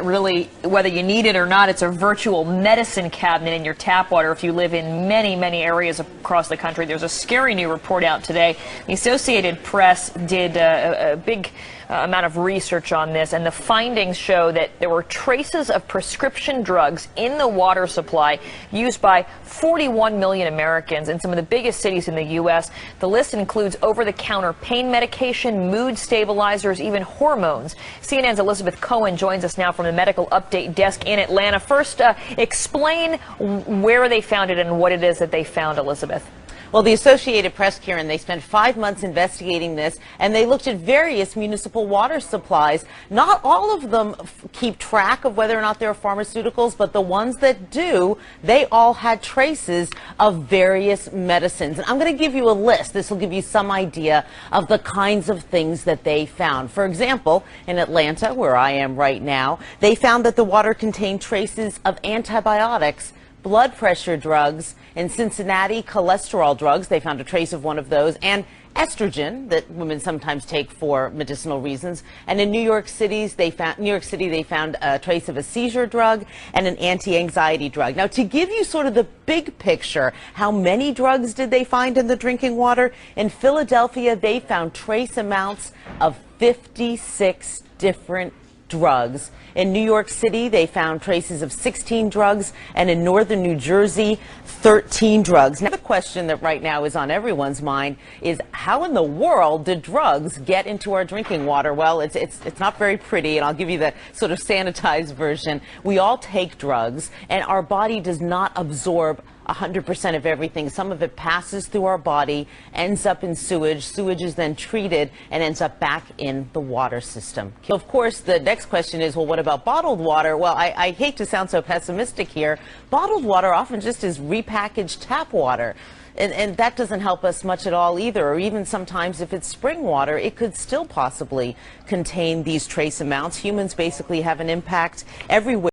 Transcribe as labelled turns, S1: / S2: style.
S1: Really, whether you need it or not, it's a virtual medicine cabinet in your tap water if you live in many, many areas across the country. There's a scary new report out today. The Associated Press did a big amount of research on this, and the findings show that there were traces of prescription drugs in the water supply used by 41 million Americans in some of the biggest cities in the U.S. The list includes over-the-counter pain medication, mood stabilizers, even hormones. CNN's Elizabeth Cohen joins us now from the Medical Update desk in Atlanta. First, explain where they found it and what it is that they found, Elizabeth.
S2: Well, the Associated Press, Karen, they spent 5 months investigating this, and they looked at various municipal water supplies. Not all of them keep track of whether or not there are pharmaceuticals, but the ones that do, they all had traces of various medicines. And I'm going to give you a list. This will give you some idea of the kinds of things that they found. For example, in Atlanta, where I am right now, they found that the water contained traces of antibiotics, blood pressure drugs. In Cincinnati, cholesterol drugs, they found a trace of one of those, and estrogen that women sometimes take for medicinal reasons. And in New York City, they found a trace of a seizure drug and an anti-anxiety drug. Now, to give you sort of the big picture, how many drugs did they find in the drinking water? In Philadelphia, they found trace amounts of 56 different drugs. In New York City, they found traces of 16 drugs, and in northern New Jersey, 13 drugs. Now, the question that right now is on everyone's mind is, how in the world did drugs get into our drinking water? Well, it's not very pretty, and I'll give you the sort of sanitized version. We all take drugs, and our body does not absorb 100% of everything. Some of it passes through our body, ends up in sewage. Sewage is then treated and ends up back in the water system. Of course, the next question is, well, what about bottled water? Well, I hate to sound so pessimistic here. Bottled water often just is repackaged tap water. And that doesn't help us much at all either. Or even sometimes if it's spring water, it could still possibly contain these trace amounts. Humans basically have an impact everywhere.